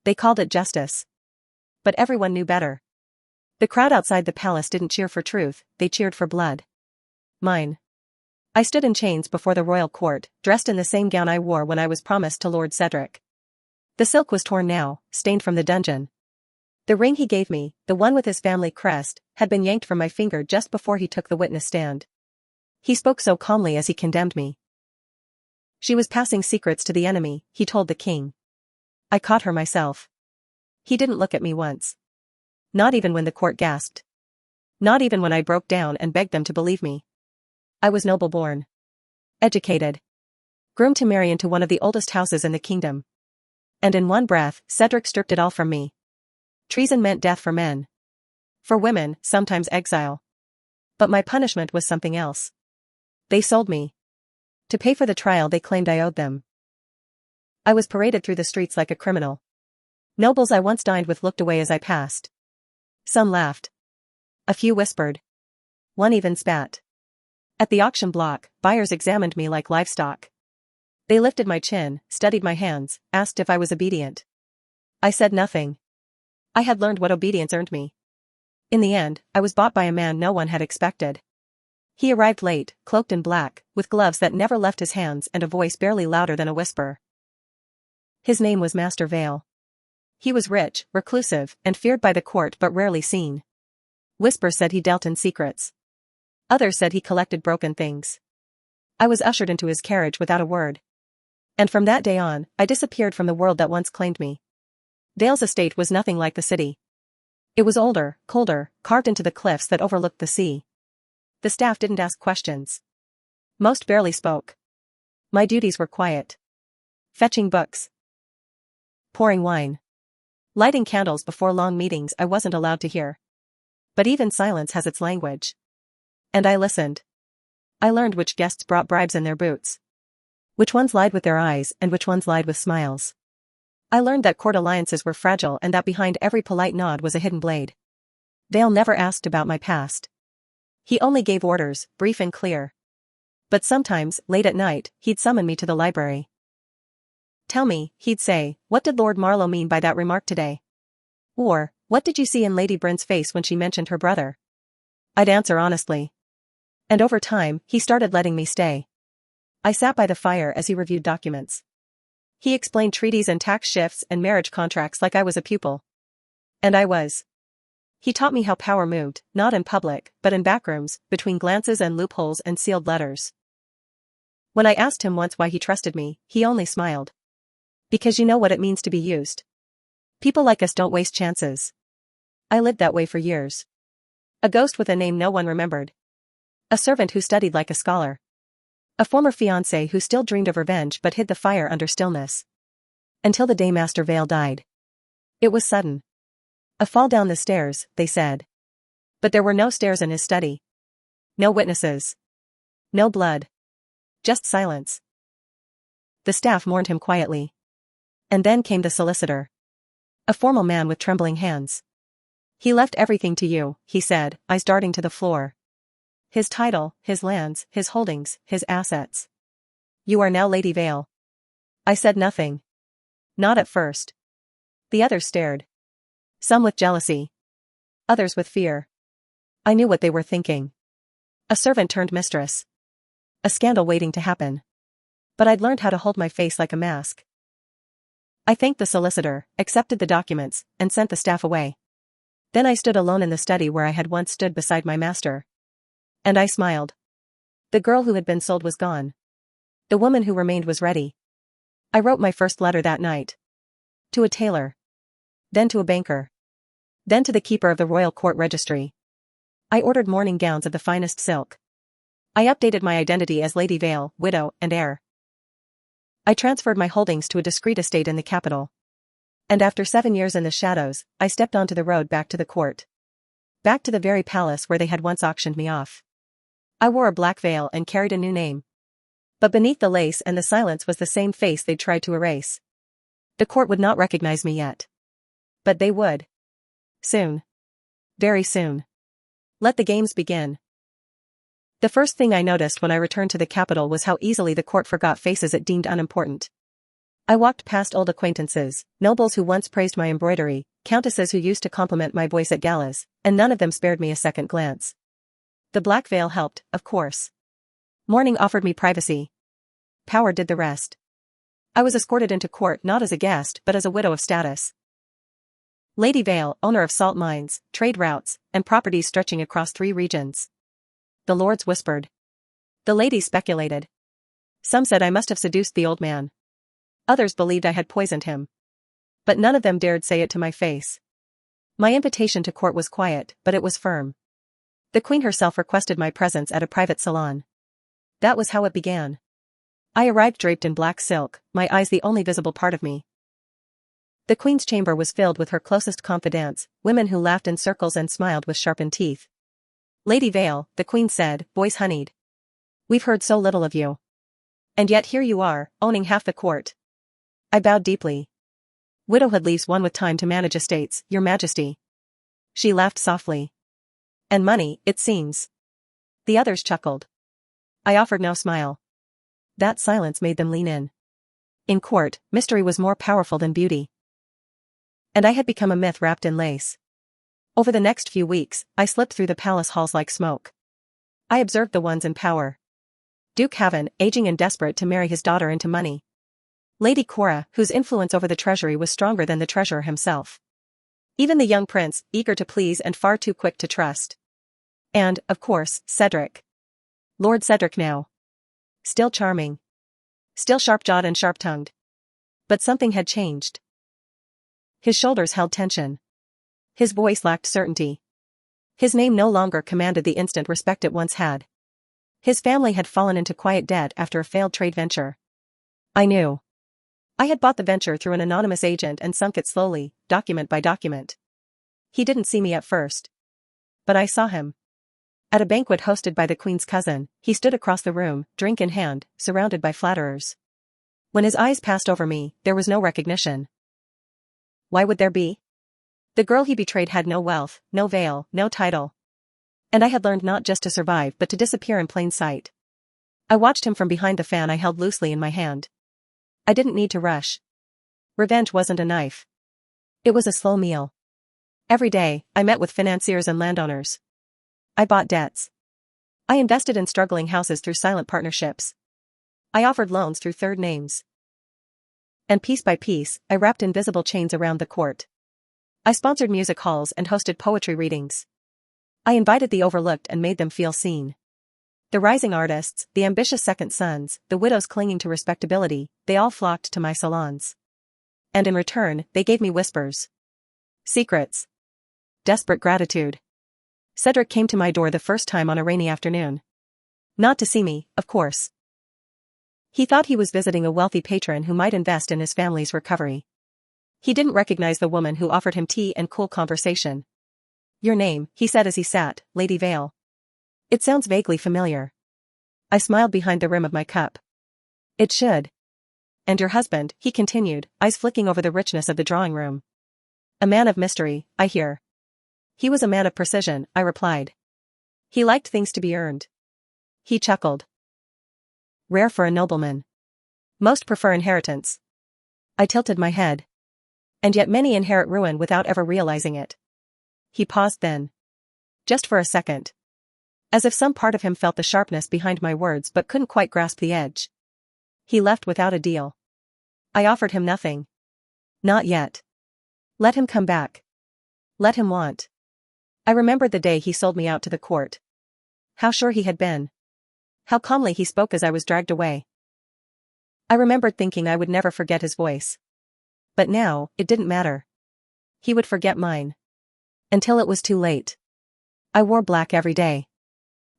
They called it justice. But everyone knew better. The crowd outside the palace didn't cheer for truth, they cheered for blood. Mine. I stood in chains before the royal court, dressed in the same gown I wore when I was promised to Lord Cedric. The silk was torn now, stained from the dungeon. The ring he gave me, the one with his family crest, had been yanked from my finger just before he took the witness stand. He spoke so calmly as he condemned me. She was passing secrets to the enemy, he told the king. I caught her myself. He didn't look at me once. Not even when the court gasped. Not even when I broke down and begged them to believe me. I was noble-born. Educated. Groomed to marry into one of the oldest houses in the kingdom. And in one breath, Cedric stripped it all from me. Treason meant death for men. For women, sometimes exile. But my punishment was something else. They sold me. To pay for the trial they claimed I owed them. I was paraded through the streets like a criminal. Nobles I once dined with looked away as I passed. Some laughed. A few whispered. One even spat. At the auction block, buyers examined me like livestock. They lifted my chin, studied my hands, asked if I was obedient. I said nothing. I had learned what obedience earned me. In the end, I was bought by a man no one had expected. He arrived late, cloaked in black, with gloves that never left his hands and a voice barely louder than a whisper. His name was Master Vale. He was rich, reclusive, and feared by the court but rarely seen. Whispers said he dealt in secrets. Others said he collected broken things. I was ushered into his carriage without a word. And from that day on, I disappeared from the world that once claimed me. Vale's estate was nothing like the city. It was older, colder, carved into the cliffs that overlooked the sea. The staff didn't ask questions. Most barely spoke. My duties were quiet. Fetching books. Pouring wine. Lighting candles before long meetings I wasn't allowed to hear. But even silence has its language. And I listened. I learned which guests brought bribes in their boots. Which ones lied with their eyes and which ones lied with smiles. I learned that court alliances were fragile and that behind every polite nod was a hidden blade. Vale never asked about my past. He only gave orders, brief and clear. But sometimes, late at night, he'd summon me to the library. Tell me, he'd say, what did Lord Marlowe mean by that remark today? Or, what did you see in Lady Bryn's face when she mentioned her brother? I'd answer honestly. And over time, he started letting me stay. I sat by the fire as he reviewed documents. He explained treaties and tax shifts and marriage contracts like I was a pupil. And I was. He taught me how power moved, not in public, but in backrooms, between glances and loopholes and sealed letters. When I asked him once why he trusted me, he only smiled. Because you know what it means to be used. People like us don't waste chances. I lived that way for years. A ghost with a name no one remembered. A servant who studied like a scholar. A former fiancé who still dreamed of revenge but hid the fire under stillness. Until the day Master Vale died. It was sudden. A fall down the stairs, they said. But there were no stairs in his study. No witnesses. No blood. Just silence. The staff mourned him quietly. And then came the solicitor. A formal man with trembling hands. He left everything to you, he said, eyes darting to the floor. His title, his lands, his holdings, his assets. You are now Lady Vale. I said nothing. Not at first. The others stared. Some with jealousy. Others with fear. I knew what they were thinking. A servant turned mistress. A scandal waiting to happen. But I'd learned how to hold my face like a mask. I thanked the solicitor, accepted the documents, and sent the staff away. Then I stood alone in the study where I had once stood beside my master. And I smiled. The girl who had been sold was gone. The woman who remained was ready. I wrote my first letter that night. To a tailor. Then to a banker. Then to the keeper of the royal court registry. I ordered mourning gowns of the finest silk. I updated my identity as Lady Vale, widow and heir. I transferred my holdings to a discreet estate in the capital. And after 7 years in the shadows, I stepped onto the road back to the court. Back to the very palace where they had once auctioned me off. I wore a black veil and carried a new name. But beneath the lace and the silence was the same face they'd tried to erase. The court would not recognize me yet. But they would. Soon. Very soon. Let the games begin. The first thing I noticed when I returned to the capital was how easily the court forgot faces it deemed unimportant. I walked past old acquaintances, nobles who once praised my embroidery, countesses who used to compliment my voice at galas, and none of them spared me a second glance. The black veil helped, of course. Mourning offered me privacy. Power did the rest. I was escorted into court not as a guest but as a widow of status. Lady Vale, owner of salt mines, trade routes, and properties stretching across 3 regions. The lords whispered. The ladies speculated. Some said I must have seduced the old man. Others believed I had poisoned him. But none of them dared say it to my face. My invitation to court was quiet, but it was firm. The queen herself requested my presence at a private salon. That was how it began. I arrived draped in black silk, my eyes the only visible part of me. The queen's chamber was filled with her closest confidants, women who laughed in circles and smiled with sharpened teeth. Lady Vale, the queen said, voice honeyed. We've heard so little of you. And yet here you are, owning half the court. I bowed deeply. Widowhood leaves one with time to manage estates, your majesty. She laughed softly. And money, it seems. The others chuckled. I offered no smile. That silence made them lean in. In court, mystery was more powerful than beauty. And I had become a myth wrapped in lace. Over the next few weeks, I slipped through the palace halls like smoke. I observed the ones in power. Duke Haven, aging and desperate to marry his daughter into money. Lady Cora, whose influence over the treasury was stronger than the treasurer himself. Even the young prince, eager to please and far too quick to trust. And, of course, Cedric. Lord Cedric now. Still charming. Still sharp-jawed and sharp-tongued. But something had changed. His shoulders held tension. His voice lacked certainty. His name no longer commanded the instant respect it once had. His family had fallen into quiet debt after a failed trade venture. I knew. I had bought the venture through an anonymous agent and sunk it slowly, document by document. He didn't see me at first. But I saw him. At a banquet hosted by the queen's cousin, he stood across the room, drink in hand, surrounded by flatterers. When his eyes passed over me, there was no recognition. Why would there be? The girl he betrayed had no wealth, no veil, no title. And I had learned not just to survive but to disappear in plain sight. I watched him from behind the fan I held loosely in my hand. I didn't need to rush. Revenge wasn't a knife. It was a slow meal. Every day, I met with financiers and landowners. I bought debts. I invested in struggling houses through silent partnerships. I offered loans through third names. And piece by piece, I wrapped invisible chains around the court. I sponsored music halls and hosted poetry readings. I invited the overlooked and made them feel seen. The rising artists, the ambitious second sons, the widows clinging to respectability, they all flocked to my salons. And in return, they gave me whispers. Secrets. Desperate gratitude. Cedric came to my door the first time on a rainy afternoon. Not to see me, of course. He thought he was visiting a wealthy patron who might invest in his family's recovery. He didn't recognize the woman who offered him tea and cool conversation. Your name, he said as he sat, Lady Vale. It sounds vaguely familiar. I smiled behind the rim of my cup. It should. And your husband, he continued, eyes flicking over the richness of the drawing room. A man of mystery, I hear. He was a man of precision, I replied. He liked things to be earned. He chuckled. Rare for a nobleman. Most prefer inheritance. I tilted my head. And yet many inherit ruin without ever realizing it. He paused then. Just for a second. As if some part of him felt the sharpness behind my words but couldn't quite grasp the edge. He left without a deal. I offered him nothing. Not yet. Let him come back. Let him want. I remembered the day he sold me out to the court. How sure he had been. How calmly he spoke as I was dragged away. I remembered thinking I would never forget his voice. But now, it didn't matter. He would forget mine. Until it was too late. I wore black every day.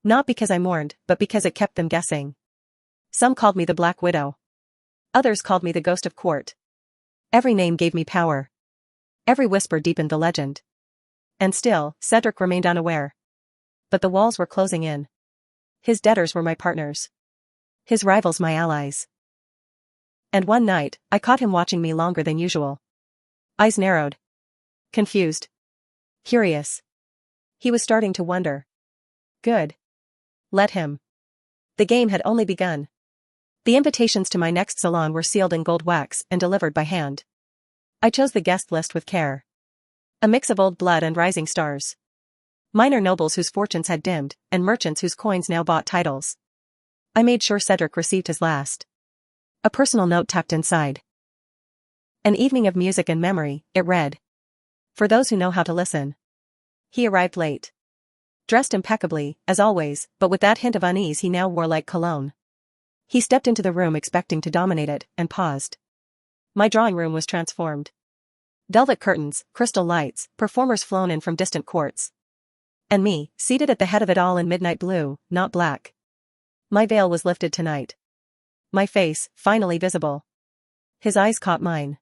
Not because I mourned, but because it kept them guessing. Some called me the Black Widow. Others called me the Ghost of Court. Every name gave me power. Every whisper deepened the legend. And still, Cedric remained unaware. But the walls were closing in. His debtors were my partners. His rivals my allies. And one night, I caught him watching me longer than usual. Eyes narrowed. Confused. Curious. He was starting to wonder. Good. Let him. The game had only begun. The invitations to my next salon were sealed in gold wax and delivered by hand. I chose the guest list with care. A mix of old blood and rising stars. Minor nobles whose fortunes had dimmed, and merchants whose coins now bought titles. I made sure Cedric received his last. A personal note tucked inside. An evening of music and memory, it read. For those who know how to listen. He arrived late. Dressed impeccably, as always, but with that hint of unease he now wore like cologne. He stepped into the room expecting to dominate it, and paused. My drawing room was transformed. Velvet curtains, crystal lights, performers flown in from distant courts. And me, seated at the head of it all in midnight blue, not black. My veil was lifted tonight. My face, finally visible. His eyes caught mine.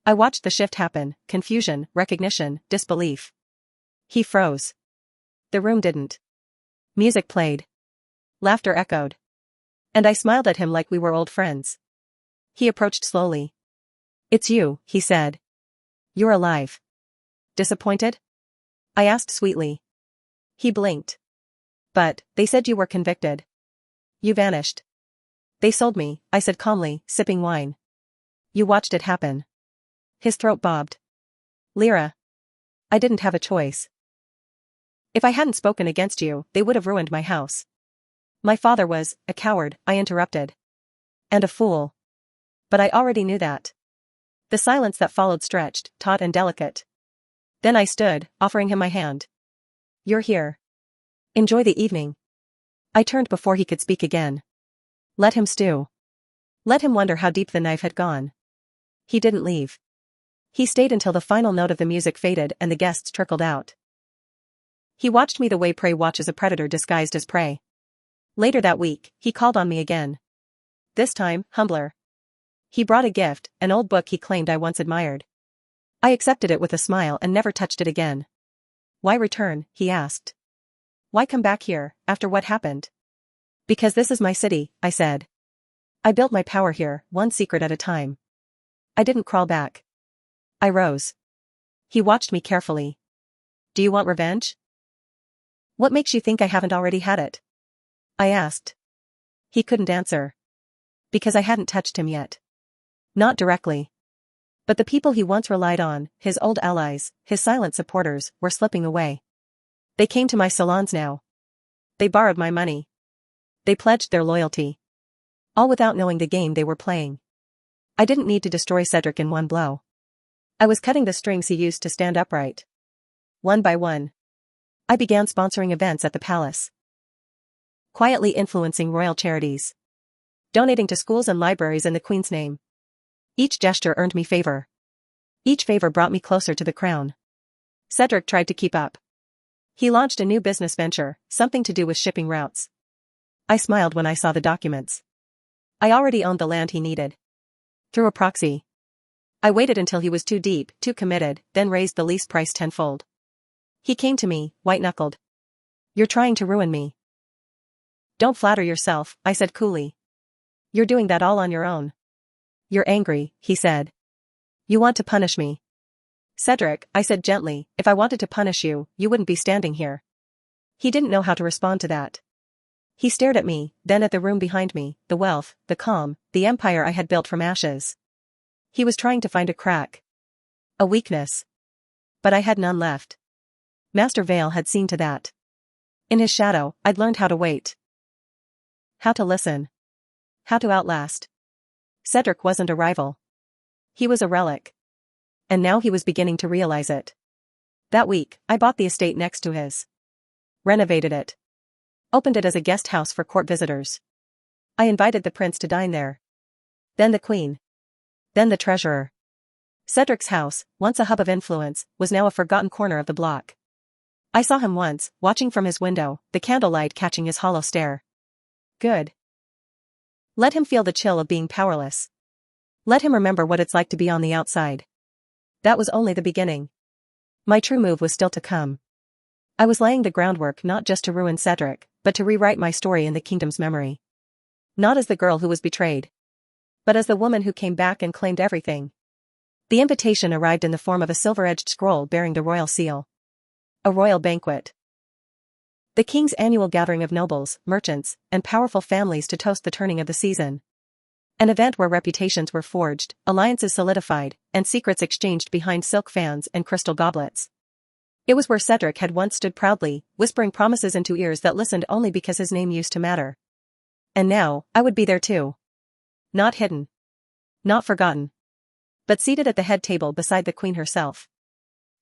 I watched the shift happen, confusion, recognition, disbelief. He froze. The room didn't. Music played. Laughter echoed. And I smiled at him like we were old friends. He approached slowly. It's you, he said. You're alive. Disappointed? I asked sweetly. He blinked. But, they said you were convicted. You vanished. They sold me, I said calmly, sipping wine. You watched it happen. His throat bobbed. Lyra. I didn't have a choice. If I hadn't spoken against you, they would have ruined my house. My father was a coward, I interrupted. And a fool. But I already knew that. The silence that followed stretched, taut and delicate. Then I stood, offering him my hand. You're here. Enjoy the evening. I turned before he could speak again. Let him stew. Let him wonder how deep the knife had gone. He didn't leave. He stayed until the final note of the music faded and the guests trickled out. He watched me the way prey watches a predator disguised as prey. Later that week, he called on me again. This time, humbler. He brought a gift, an old book he claimed I once admired. I accepted it with a smile and never touched it again. Why return, he asked. Why come back here, after what happened? Because this is my city, I said. I built my power here, one secret at a time. I didn't crawl back. I rose. He watched me carefully. Do you want revenge? What makes you think I haven't already had it? I asked. He couldn't answer. Because I hadn't touched him yet. Not directly. But the people he once relied on, his old allies, his silent supporters, were slipping away. They came to my salons now. They borrowed my money. They pledged their loyalty. All without knowing the game they were playing. I didn't need to destroy Cedric in one blow. I was cutting the strings he used to stand upright. One by one. I began sponsoring events at the palace. Quietly influencing royal charities. Donating to schools and libraries in the Queen's name. Each gesture earned me favor. Each favor brought me closer to the crown. Cedric tried to keep up. He launched a new business venture, something to do with shipping routes. I smiled when I saw the documents. I already owned the land he needed. Through a proxy. I waited until he was too deep, too committed, then raised the lease price tenfold. He came to me, white-knuckled. You're trying to ruin me. Don't flatter yourself, I said coolly. You're doing that all on your own. You're angry, he said. You want to punish me. Cedric, I said gently, if I wanted to punish you, you wouldn't be standing here. He didn't know how to respond to that. He stared at me, then at the room behind me, the wealth, the calm, the empire I had built from ashes. He was trying to find a crack. A weakness. But I had none left. Master Vale had seen to that. In his shadow, I'd learned how to wait. How to listen. How to outlast. Cedric wasn't a rival. He was a relic. And now he was beginning to realize it. That week, I bought the estate next to his. Renovated it. Opened it as a guest house for court visitors. I invited the prince to dine there. Then the queen. Then the treasurer. Cedric's house, once a hub of influence, was now a forgotten corner of the block. I saw him once, watching from his window, the candlelight catching his hollow stare. Good. Let him feel the chill of being powerless. Let him remember what it's like to be on the outside. That was only the beginning. My true move was still to come. I was laying the groundwork not just to ruin Cedric, but to rewrite my story in the kingdom's memory. Not as the girl who was betrayed. But as the woman who came back and claimed everything. The invitation arrived in the form of a silver-edged scroll bearing the royal seal. A royal banquet. The king's annual gathering of nobles, merchants, and powerful families to toast the turning of the season. An event where reputations were forged, alliances solidified, and secrets exchanged behind silk fans and crystal goblets. It was where Cedric had once stood proudly, whispering promises into ears that listened only because his name used to matter. And now, I would be there too. Not hidden. Not forgotten. But seated at the head table beside the queen herself.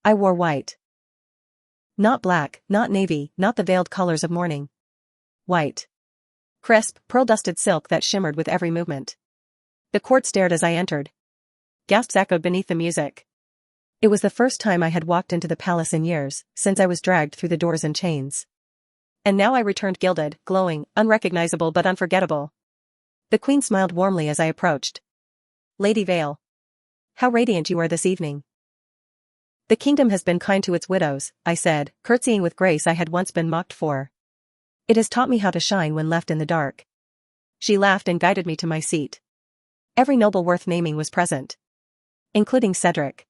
I wore white. Not black, not navy, not the veiled colors of mourning. White. Crisp, pearl-dusted silk that shimmered with every movement. The court stared as I entered. Gasps echoed beneath the music. It was the first time I had walked into the palace in years, since I was dragged through the doors in chains. And now I returned gilded, glowing, unrecognizable but unforgettable. The queen smiled warmly as I approached. Lady Vale. How radiant you are this evening. The kingdom has been kind to its widows, I said, curtsying with grace I had once been mocked for. It has taught me how to shine when left in the dark. She laughed and guided me to my seat. Every noble worth naming was present. Including Cedric.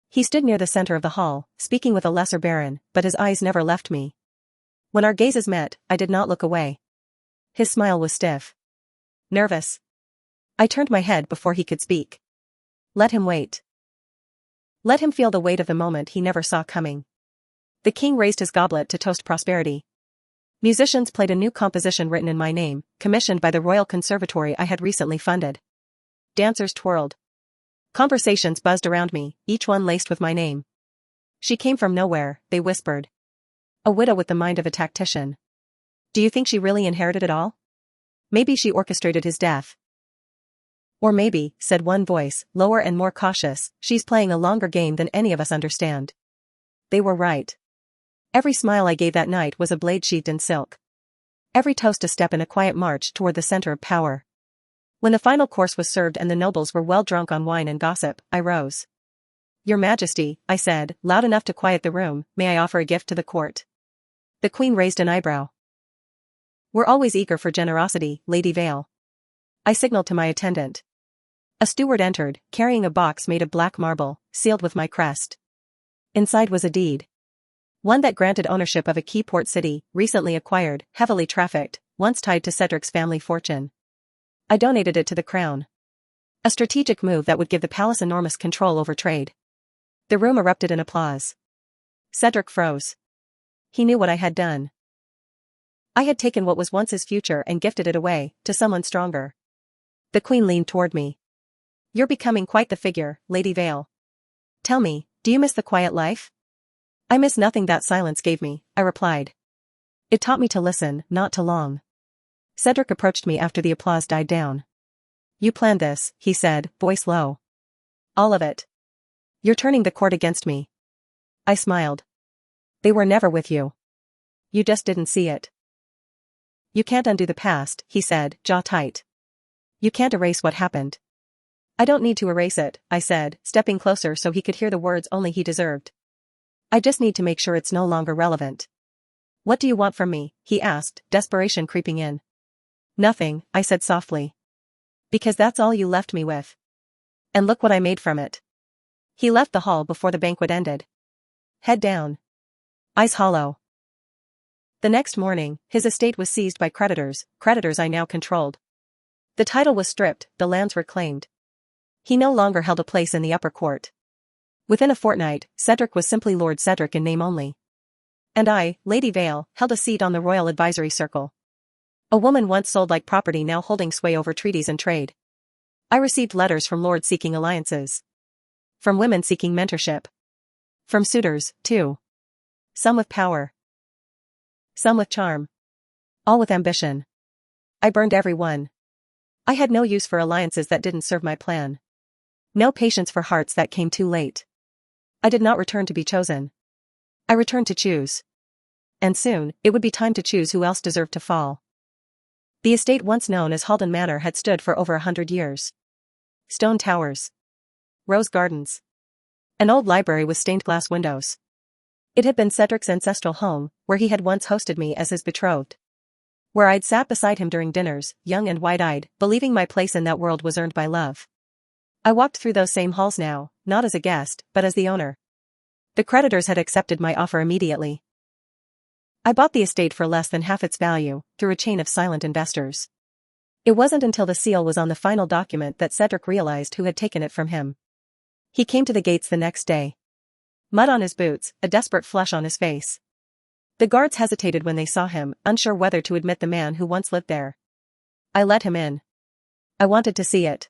He stood near the center of the hall, speaking with a lesser baron, but his eyes never left me. When our gazes met, I did not look away. His smile was stiff. Nervous. I turned my head before he could speak. Let him wait. Let him feel the weight of the moment he never saw coming. The king raised his goblet to toast prosperity. Musicians played a new composition written in my name, commissioned by the Royal Conservatory I had recently funded. Dancers twirled. Conversations buzzed around me, each one laced with my name. She came from nowhere, they whispered. A widow with the mind of a tactician. Do you think she really inherited it all? Maybe she orchestrated his death. Or maybe, said one voice, lower and more cautious, she's playing a longer game than any of us understand. They were right. Every smile I gave that night was a blade sheathed in silk. Every toast a step in a quiet march toward the center of power. When the final course was served and the nobles were well drunk on wine and gossip, I rose. Your Majesty, I said, loud enough to quiet the room, may I offer a gift to the court? The queen raised an eyebrow. We're always eager for generosity, Lady Vale. I signaled to my attendant. A steward entered, carrying a box made of black marble, sealed with my crest. Inside was a deed. One that granted ownership of a key port city, recently acquired, heavily trafficked, once tied to Cedric's family fortune. I donated it to the crown. A strategic move that would give the palace enormous control over trade. The room erupted in applause. Cedric froze. He knew what I had done. I had taken what was once his future and gifted it away, to someone stronger. The queen leaned toward me. You're becoming quite the figure, Lady Vale. Tell me, do you miss the quiet life? I miss nothing that silence gave me, I replied. It taught me to listen, not to long. Cedric approached me after the applause died down. You planned this, he said, voice low. All of it. You're turning the court against me. I smiled. They were never with you. You just didn't see it. You can't undo the past, he said, jaw tight. You can't erase what happened. I don't need to erase it, I said, stepping closer so he could hear the words only he deserved. I just need to make sure it's no longer relevant. What do you want from me? He asked, desperation creeping in. Nothing, I said softly. Because that's all you left me with. And look what I made from it. He left the hall before the banquet ended. Head down. Eyes hollow. The next morning, his estate was seized by creditors I now controlled. The title was stripped, the lands were claimed. He no longer held a place in the upper court. Within a fortnight, Cedric was simply Lord Cedric in name only. And I, Lady Vale, held a seat on the Royal Advisory Circle. A woman once sold like property now holding sway over treaties and trade. I received letters from lords seeking alliances. From women seeking mentorship. From suitors, too. Some with power. Some with charm. All with ambition. I burned every one. I had no use for alliances that didn't serve my plan. No patience for hearts that came too late. I did not return to be chosen. I returned to choose. And soon, it would be time to choose who else deserved to fall. The estate once known as Halden Manor had stood for over 100 years. Stone towers. Rose gardens. An old library with stained glass windows. It had been Cedric's ancestral home, where he had once hosted me as his betrothed. Where I'd sat beside him during dinners, young and wide-eyed, believing my place in that world was earned by love. I walked through those same halls now, not as a guest, but as the owner. The creditors had accepted my offer immediately. I bought the estate for less than half its value, through a chain of silent investors. It wasn't until the seal was on the final document that Cedric realized who had taken it from him. He came to the gates the next day. Mud on his boots, a desperate flush on his face. The guards hesitated when they saw him, unsure whether to admit the man who once lived there. I let him in. I wanted to see it.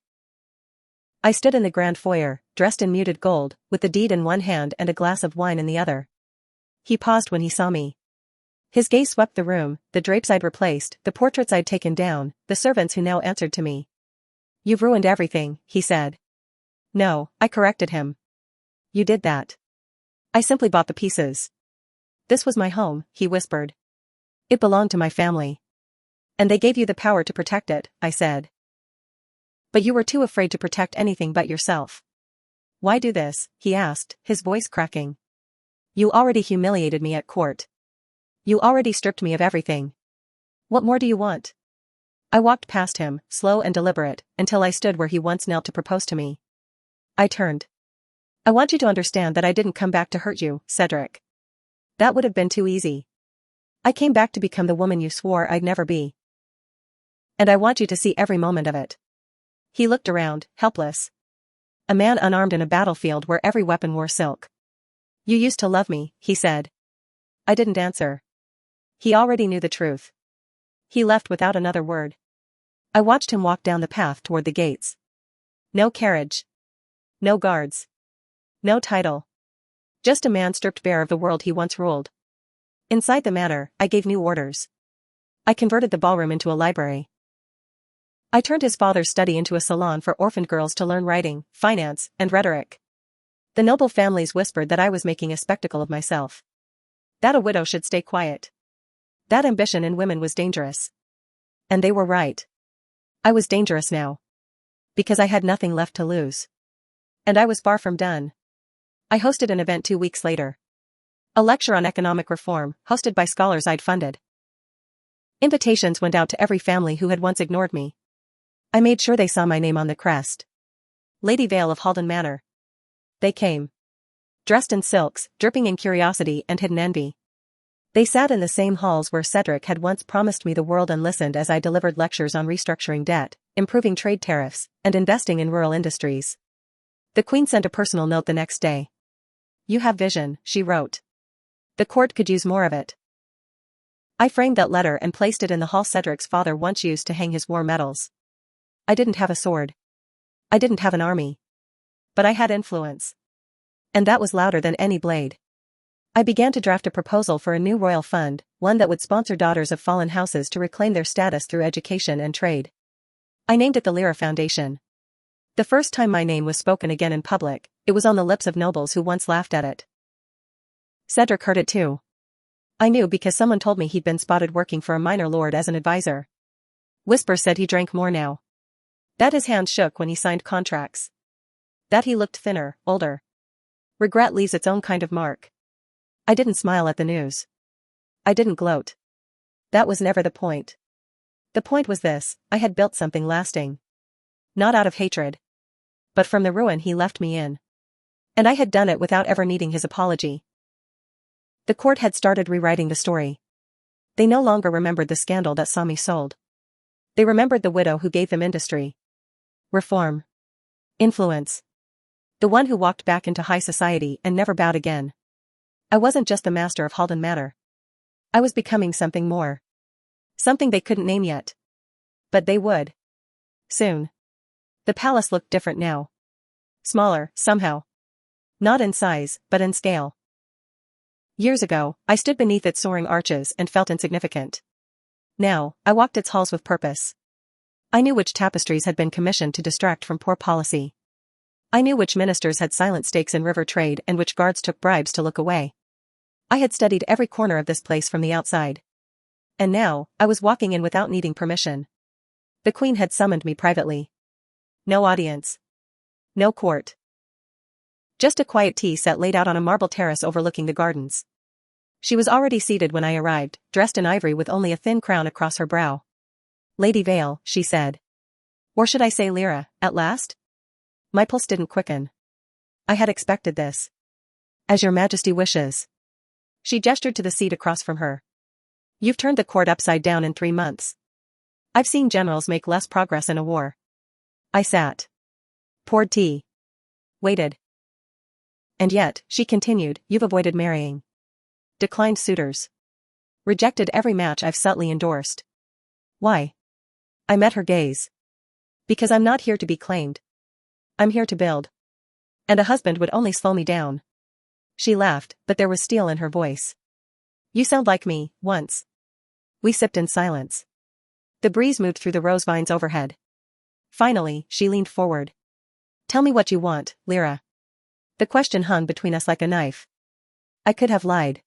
I stood in the grand foyer, dressed in muted gold, with the deed in one hand and a glass of wine in the other. He paused when he saw me. His gaze swept the room, the drapes I'd replaced, the portraits I'd taken down, the servants who now answered to me. "You've ruined everything," he said. "No," I corrected him. "You did that. I simply bought the pieces." "This was my home," he whispered. "It belonged to my family. And they gave you the power to protect it," I said. "But you were too afraid to protect anything but yourself." "Why do this?" he asked, his voice cracking. "You already humiliated me at court. You already stripped me of everything. What more do you want?" I walked past him, slow and deliberate, until I stood where he once knelt to propose to me. I turned. "I want you to understand that I didn't come back to hurt you, Cedric. That would have been too easy. I came back to become the woman you swore I'd never be. And I want you to see every moment of it." He looked around, helpless. A man unarmed in a battlefield where every weapon wore silk. "You used to love me," he said. I didn't answer. He already knew the truth. He left without another word. I watched him walk down the path toward the gates. No carriage. No guards. No title. Just a man stripped bare of the world he once ruled. Inside the manor, I gave new orders. I converted the ballroom into a library. I turned his father's study into a salon for orphaned girls to learn writing, finance, and rhetoric. The noble families whispered that I was making a spectacle of myself. That a widow should stay quiet. That ambition in women was dangerous. And they were right. I was dangerous now. Because I had nothing left to lose. And I was far from done. I hosted an event 2 weeks later. A lecture on economic reform, hosted by scholars I'd funded. Invitations went out to every family who had once ignored me. I made sure they saw my name on the crest. Lady Vale of Halden Manor. They came. Dressed in silks, dripping in curiosity and hidden envy. They sat in the same halls where Cedric had once promised me the world and listened as I delivered lectures on restructuring debt, improving trade tariffs, and investing in rural industries. The Queen sent a personal note the next day. "You have vision," she wrote. "The court could use more of it." I framed that letter and placed it in the hall Cedric's father once used to hang his war medals. I didn't have a sword. I didn't have an army. But I had influence. And that was louder than any blade. I began to draft a proposal for a new royal fund, one that would sponsor daughters of fallen houses to reclaim their status through education and trade. I named it the Lyra Foundation. The first time my name was spoken again in public, it was on the lips of nobles who once laughed at it. Cedric heard it too. I knew because someone told me he'd been spotted working for a minor lord as an advisor. Whispers said he drank more now. That his hands shook when he signed contracts. That he looked thinner, older. Regret leaves its own kind of mark. I didn't smile at the news. I didn't gloat. That was never the point. The point was this: I had built something lasting. Not out of hatred. But from the ruin he left me in. And I had done it without ever needing his apology. The court had started rewriting the story. They no longer remembered the scandal that saw me sold. They remembered the widow who gave them industry. Reform. Influence. The one who walked back into high society and never bowed again. I wasn't just the master of Halden Manor. I was becoming something more. Something they couldn't name yet. But they would. Soon. The palace looked different now. Smaller, somehow. Not in size, but in scale. Years ago, I stood beneath its soaring arches and felt insignificant. Now, I walked its halls with purpose. I knew which tapestries had been commissioned to distract from poor policy. I knew which ministers had silent stakes in river trade and which guards took bribes to look away. I had studied every corner of this place from the outside. And now, I was walking in without needing permission. The Queen had summoned me privately. No audience. No court. Just a quiet tea set laid out on a marble terrace overlooking the gardens. She was already seated when I arrived, dressed in ivory with only a thin crown across her brow. "Lady Vale," she said. Or should I say Lyra, at last? My pulse didn't quicken. I had expected this. "As your Majesty wishes." She gestured to the seat across from her. You've turned the court upside down in 3 months. I've seen generals make less progress in a war. I sat. Poured tea. Waited. And yet, she continued, you've avoided marrying. Declined suitors. Rejected every match I've subtly endorsed. Why? I met her gaze. Because I'm not here to be claimed. I'm here to build. And a husband would only slow me down. She laughed, but there was steel in her voice. You sound like me, once. We sipped in silence. The breeze moved through the rose vines overhead. Finally, she leaned forward. Tell me what you want, Lyra. The question hung between us like a knife. I could have lied.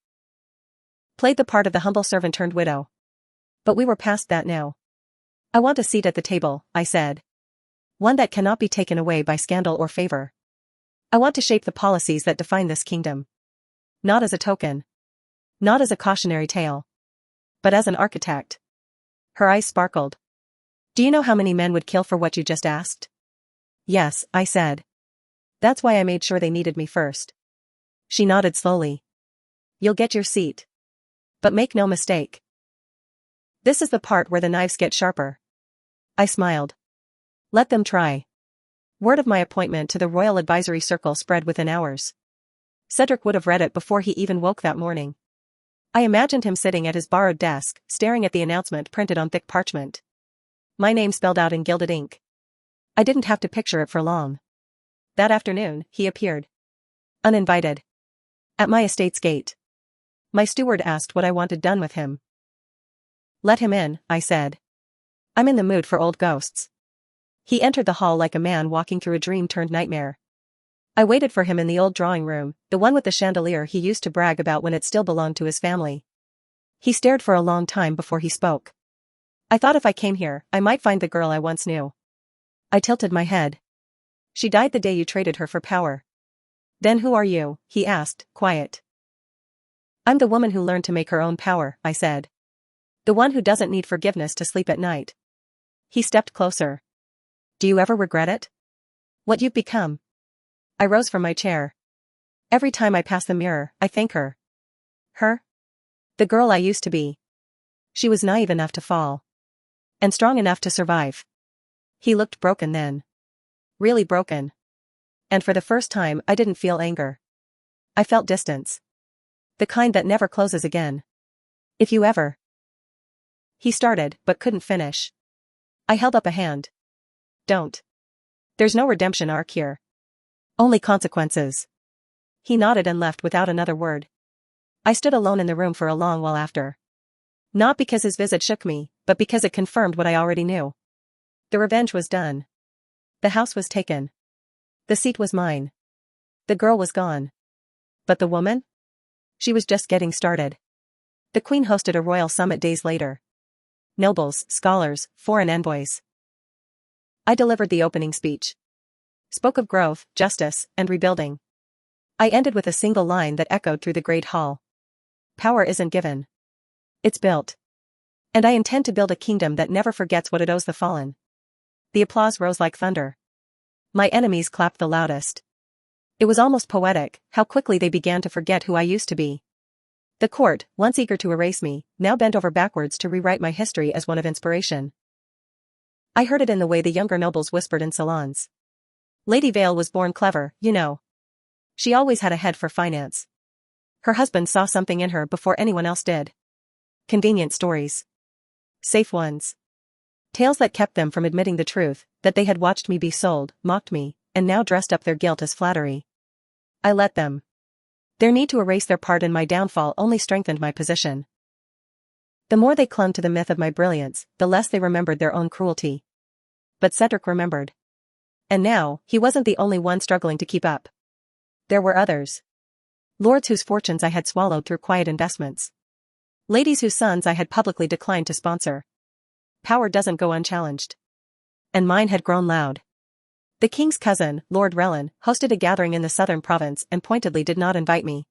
Played the part of the humble servant turned widow. But we were past that now. I want a seat at the table, I said. One that cannot be taken away by scandal or favor. I want to shape the policies that define this kingdom. Not as a token. Not as a cautionary tale. But as an architect. Her eyes sparkled. Do you know how many men would kill for what you just asked? Yes, I said. That's why I made sure they needed me first. She nodded slowly. You'll get your seat. But make no mistake. This is the part where the knives get sharper. I smiled. Let them try. Word of my appointment to the Royal Advisory Circle spread within hours. Cedric would have read it before he even woke that morning. I imagined him sitting at his borrowed desk, staring at the announcement printed on thick parchment. My name spelled out in gilded ink. I didn't have to picture it for long. That afternoon, he appeared. Uninvited. At my estate's gate. My steward asked what I wanted done with him. Let him in, I said. I'm in the mood for old ghosts. He entered the hall like a man walking through a dream-turned-nightmare. I waited for him in the old drawing room, the one with the chandelier he used to brag about when it still belonged to his family. He stared for a long time before he spoke. I thought if I came here, I might find the girl I once knew. I tilted my head. She died the day you traded her for power. Then who are you? He asked, quiet. I'm the woman who learned to make her own power, I said. The one who doesn't need forgiveness to sleep at night. He stepped closer. Do you ever regret it? What you've become? I rose from my chair. Every time I pass the mirror, I thank her. Her? The girl I used to be. She was naive enough to fall. And strong enough to survive. He looked broken then. Really broken. And for the first time, I didn't feel anger. I felt distance. The kind that never closes again. If you ever. He started, but couldn't finish. I held up a hand. Don't. There's no redemption arc here. Only consequences. He nodded and left without another word. I stood alone in the room for a long while after. Not because his visit shook me, but because it confirmed what I already knew. The revenge was done. The house was taken. The seat was mine. The girl was gone. But the woman? She was just getting started. The Queen hosted a royal summit days later. Nobles, scholars, foreign envoys. I delivered the opening speech. Spoke of growth, justice, and rebuilding. I ended with a single line that echoed through the great hall. Power isn't given. It's built. And I intend to build a kingdom that never forgets what it owes the fallen. The applause rose like thunder. My enemies clapped the loudest. It was almost poetic, how quickly they began to forget who I used to be. The court, once eager to erase me, now bent over backwards to rewrite my history as one of inspiration. I heard it in the way the younger nobles whispered in salons. Lady Vale was born clever, you know. She always had a head for finance. Her husband saw something in her before anyone else did. Convenient stories. Safe ones. Tales that kept them from admitting the truth, that they had watched me be sold, mocked me, and now dressed up their guilt as flattery. I let them. Their need to erase their part in my downfall only strengthened my position. The more they clung to the myth of my brilliance, the less they remembered their own cruelty. But Cedric remembered. And now, he wasn't the only one struggling to keep up. There were others. Lords whose fortunes I had swallowed through quiet investments. Ladies whose sons I had publicly declined to sponsor. Power doesn't go unchallenged. And mine had grown loud. The king's cousin, Lord Relin, hosted a gathering in the southern province and pointedly did not invite me.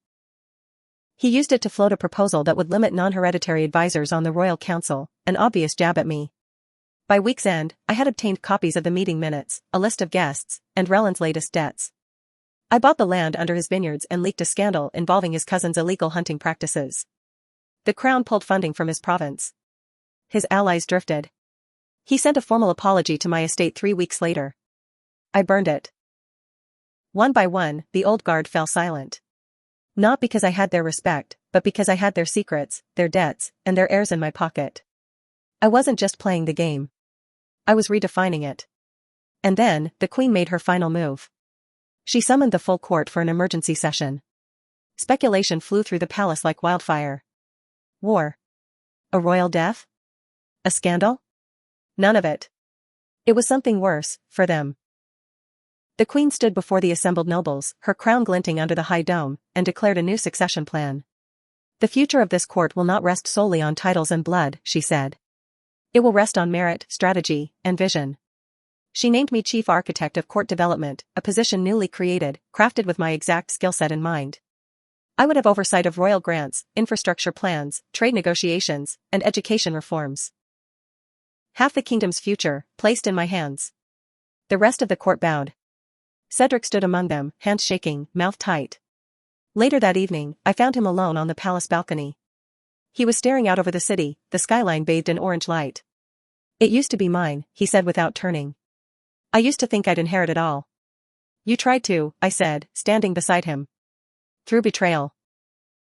He used it to float a proposal that would limit non-hereditary advisors on the royal council, an obvious jab at me. By week's end, I had obtained copies of the meeting minutes, a list of guests, and Relin's latest debts. I bought the land under his vineyards and leaked a scandal involving his cousin's illegal hunting practices. The crown pulled funding from his province. His allies drifted. He sent a formal apology to my estate 3 weeks later. I burned it. One by one, the old guard fell silent. Not because I had their respect, but because I had their secrets, their debts, and their heirs in my pocket. I wasn't just playing the game. I was redefining it. And then, the queen made her final move. She summoned the full court for an emergency session. Speculation flew through the palace like wildfire. War. A royal death? A scandal? None of it. It was something worse, for them. The queen stood before the assembled nobles, her crown glinting under the high dome, and declared a new succession plan. The future of this court will not rest solely on titles and blood, she said. It will rest on merit, strategy, and vision. She named me chief architect of court development, a position newly created, crafted with my exact skill set in mind. I would have oversight of royal grants, infrastructure plans, trade negotiations, and education reforms. Half the kingdom's future, placed in my hands. The rest of the court bowed. Cedric stood among them, hands shaking, mouth tight. Later that evening, I found him alone on the palace balcony. He was staring out over the city, the skyline bathed in orange light. It used to be mine, he said without turning. I used to think I'd inherit it all. You tried to, I said, standing beside him. Through betrayal.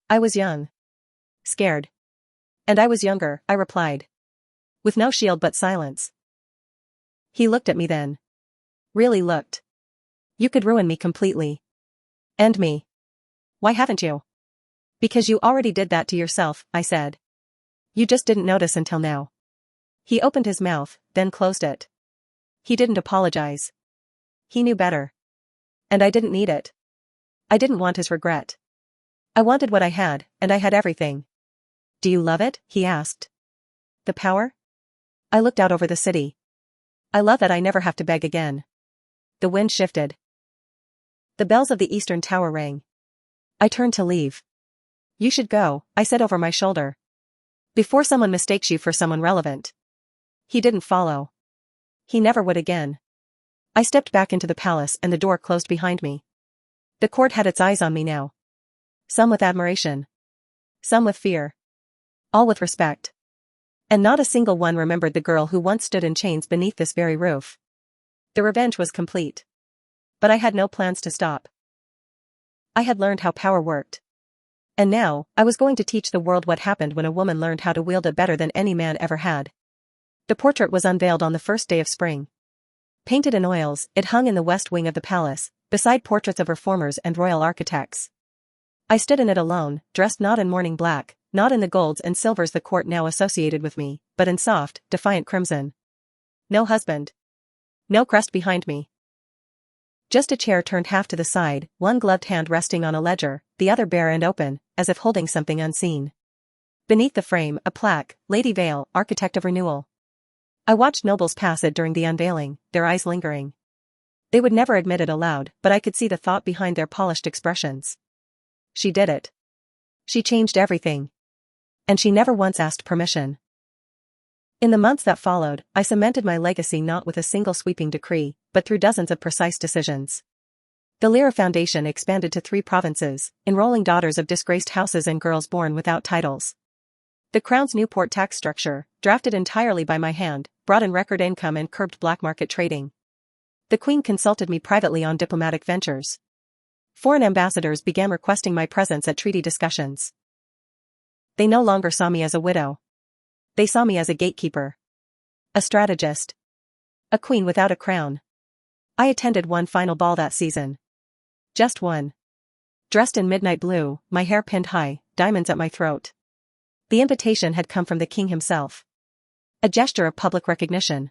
I was young. Scared. And I was younger, I replied. With no shield but silence. He looked at me then. Really looked. You could ruin me completely. End me. Why haven't you? Because you already did that to yourself, I said. You just didn't notice until now. He opened his mouth, then closed it. He didn't apologize. He knew better. And I didn't need it. I didn't want his regret. I wanted what I had, and I had everything. Do you love it? He asked. The power? I looked out over the city. I love that I never have to beg again. The wind shifted. The bells of the eastern tower rang. I turned to leave. You should go, I said over my shoulder. Before someone mistakes you for someone relevant. He didn't follow. He never would again. I stepped back into the palace and the door closed behind me. The court had its eyes on me now. Some with admiration. Some with fear. All with respect. And not a single one remembered the girl who once stood in chains beneath this very roof. The revenge was complete. But I had no plans to stop. I had learned how power worked. And now, I was going to teach the world what happened when a woman learned how to wield it better than any man ever had. The portrait was unveiled on the first day of spring. Painted in oils, it hung in the west wing of the palace, beside portraits of reformers and royal architects. I stood in it alone, dressed not in mourning black, not in the golds and silvers the court now associated with me, but in soft, defiant crimson. No husband. No crest behind me. Just a chair turned half to the side, one gloved hand resting on a ledger, the other bare and open, as if holding something unseen. Beneath the frame, a plaque, Lady Vale, Architect of Renewal. I watched nobles pass it during the unveiling, their eyes lingering. They would never admit it aloud, but I could see the thought behind their polished expressions. She did it. She changed everything. And she never once asked permission. In the months that followed, I cemented my legacy not with a single sweeping decree, but through dozens of precise decisions. The Lyra Foundation expanded to 3 provinces, enrolling daughters of disgraced houses and girls born without titles. The Crown's Newport tax structure, drafted entirely by my hand, brought in record income and curbed black market trading. The Queen consulted me privately on diplomatic ventures. Foreign ambassadors began requesting my presence at treaty discussions. They no longer saw me as a widow. They saw me as a gatekeeper. A strategist. A queen without a crown. I attended one final ball that season. Just one. Dressed in midnight blue, my hair pinned high, diamonds at my throat. The invitation had come from the king himself. A gesture of public recognition.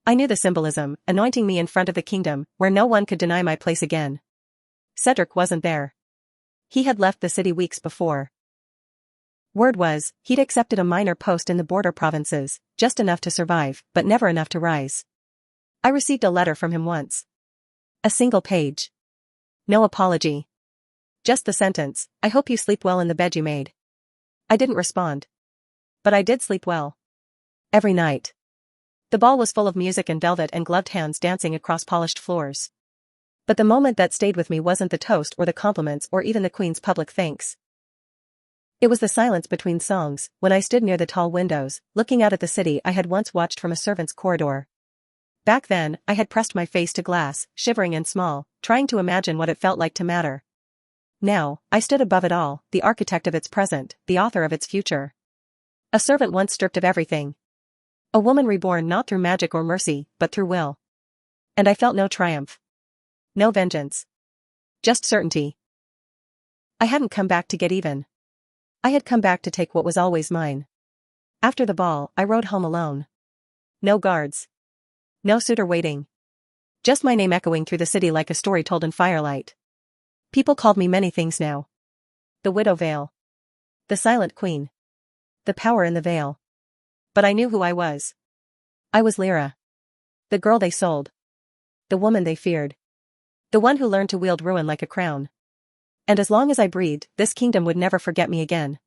I knew the symbolism, anointing me in front of the kingdom, where no one could deny my place again. Cedric wasn't there. He had left the city weeks before. Word was, he'd accepted a minor post in the border provinces, just enough to survive, but never enough to rise. I received a letter from him once. A single page. No apology. Just the sentence, I hope you sleep well in the bed you made. I didn't respond. But I did sleep well. Every night. The ball was full of music and velvet and gloved hands dancing across polished floors. But the moment that stayed with me wasn't the toast or the compliments or even the Queen's public thanks. It was the silence between songs, when I stood near the tall windows, looking out at the city I had once watched from a servant's corridor. Back then, I had pressed my face to glass, shivering and small, trying to imagine what it felt like to matter. Now, I stood above it all, the architect of its present, the author of its future. A servant once stripped of everything. A woman reborn not through magic or mercy, but through will. And I felt no triumph. No vengeance. Just certainty. I hadn't come back to get even. I had come back to take what was always mine. After the ball, I rode home alone. No guards. No suitor waiting. Just my name echoing through the city like a story told in firelight. People called me many things now. The Widow Veil. The Silent Queen. The Power in the Veil. But I knew who I was. I was Lyra. The girl they sold. The woman they feared. The one who learned to wield ruin like a crown. And as long as I breathed, this kingdom would never forget me again.